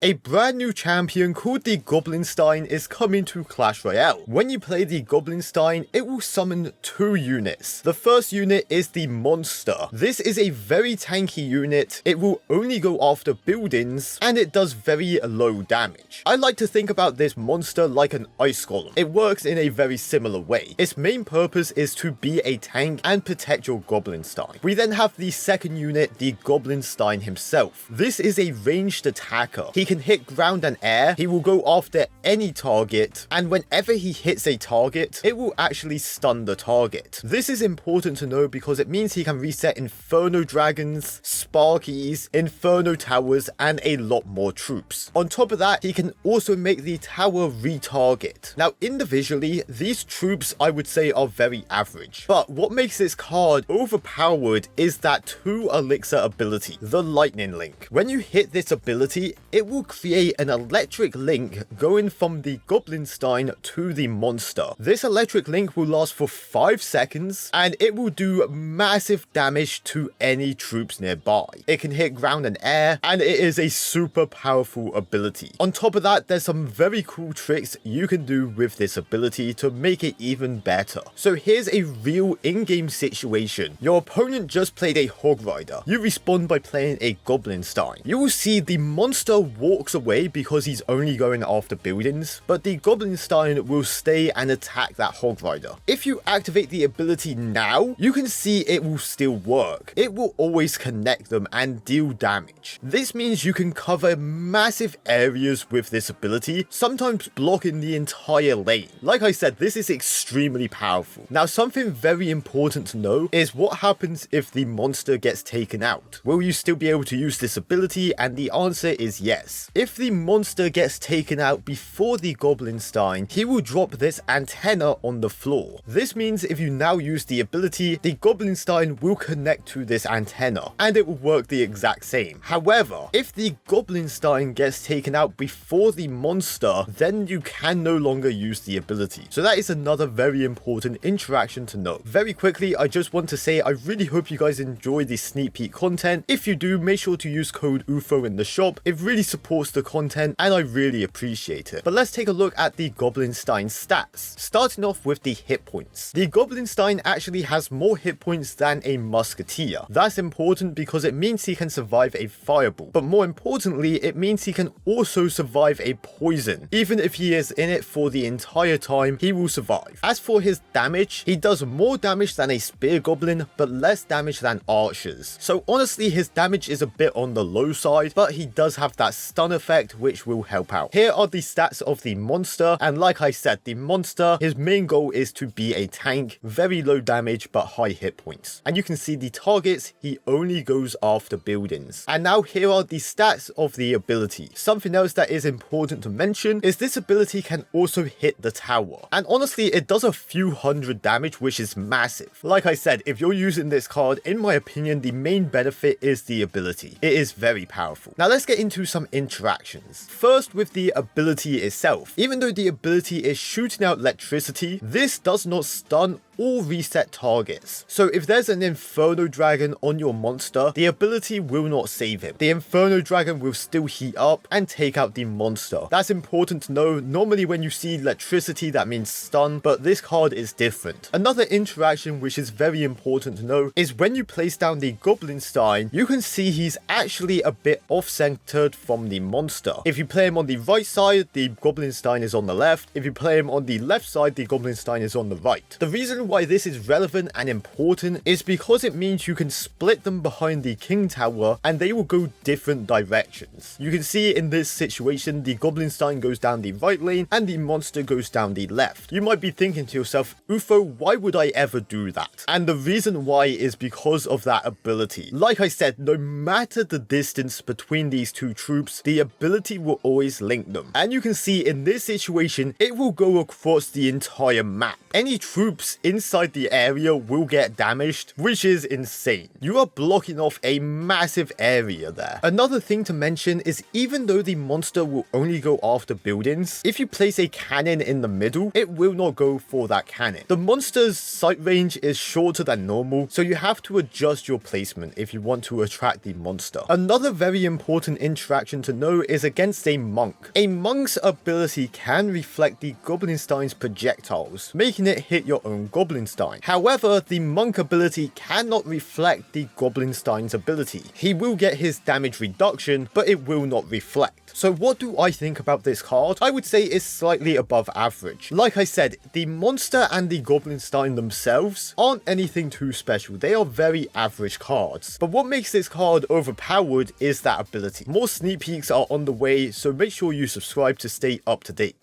A brand new champion called the Goblin Stein is coming to Clash Royale. When you play the Goblin Stein, it will summon 2 units. The first unit is the Monster. This is a very tanky unit. It will only go after buildings and it does very low damage. I like to think about this monster like an ice golem. It works in a very similar way. Its main purpose is to be a tank and protect your Goblin Stein. We then have the second unit, the Goblin Stein himself. This is a ranged attacker. He can hit ground and air, he will go after any target, and whenever he hits a target, it will actually stun the target. This is important to know because it means he can reset Inferno Dragons, Sparkies, Inferno Towers, and a lot more troops. On top of that, he can also make the tower retarget. Now, individually, these troops I would say are very average, but what makes this card overpowered is that 2 elixir ability, the Lightning Link. When you hit this ability, it will create an electric link going from the Goblin Stein to the monster. This electric link will last for 5 seconds and it will do massive damage to any troops nearby. It can hit ground and air and it is a super powerful ability. On top of that, there's some very cool tricks you can do with this ability to make it even better. So here's a real in-game situation. Your opponent just played a Hog Rider. You respawn by playing a Goblin Stein. You will see the monster walks away because he's only going after buildings, but the Goblin Stein will stay and attack that Hog Rider. If you activate the ability now, you can see it will still work. It will always connect them and deal damage. This means you can cover massive areas with this ability, sometimes blocking the entire lane. Like I said, this is extremely powerful. Now, something very important to know is what happens if the monster gets taken out. Will you still be able to use this ability? And the answer is yes. If the monster gets taken out before the Goblin Stein, he will drop this antenna on the floor. This means if you now use the ability, the Goblin Stein will connect to this antenna and it will work the exact same. However, if the Goblin Stein gets taken out before the monster, then you can no longer use the ability. So that is another very important interaction to note. Very quickly, I just want to say I really hope you guys enjoy this sneak peek content. If you do, make sure to use code OOfro in the shop. It really supports the content and I really appreciate it. But let's take a look at the Goblin Stein stats. Starting off with the hit points. The Goblin Stein actually has more hit points than a musketeer. That's important because it means he can survive a fireball. But more importantly, it means he can also survive a poison. Even if he is in it for the entire time, he will survive. As for his damage, he does more damage than a spear goblin, but less damage than archers. So honestly, his damage is a bit on the low side, but he does have that stun effect, which will help out. Here are the stats of the monster, and like I said, the monster, his main goal is to be a tank, very low damage but high hit points. And you can see the targets, he only goes after buildings. And now here are the stats of the ability. Something else that is important to mention is this ability can also hit the tower. And honestly, it does a few hundred damage, which is massive. Like I said, if you're using this card, in my opinion, the main benefit is the ability. It is very powerful. Now let's get into some interactions. First, with the ability itself. Even though the ability is shooting out electricity, this does not stun or reset targets. So if there's an Inferno Dragon on your monster, the ability will not save him. The Inferno Dragon will still heat up and take out the monster. That's important to know. Normally when you see electricity, that means stun, but this card is different. Another interaction which is very important to know is when you place down the Goblin Stein, you can see he's actually a bit off-centered from the monster. If you play him on the right side, the Goblin Stein is on the left. If you play him on the left side, the Goblin Stein is on the right. The reason why this is relevant and important is because it means you can split them behind the King Tower and they will go different directions. You can see in this situation, the Goblin Stein goes down the right lane and the monster goes down the left. You might be thinking to yourself, OOfro, why would I ever do that? And the reason why is because of that ability. Like I said, no matter the distance between these 2 troops, the ability will always link them. And you can see in this situation, it will go across the entire map. Any troops in inside the area will get damaged, which is insane. You are blocking off a massive area there. Another thing to mention is even though the monster will only go after buildings, if you place a cannon in the middle, it will not go for that cannon. The monster's sight range is shorter than normal, so you have to adjust your placement if you want to attract the monster. Another very important interaction to know is against a monk. A monk's ability can reflect the Goblin Stein's projectiles, making it hit your own Goblin Stein. However, the monk ability cannot reflect the Goblin Stein's ability. He will get his damage reduction, but it will not reflect. So what do I think about this card? I would say it's slightly above average. Like I said, the monster and the Goblin Stein themselves aren't anything too special. They are very average cards. But what makes this card overpowered is that ability. More sneak peeks are on the way, so make sure you subscribe to stay up to date.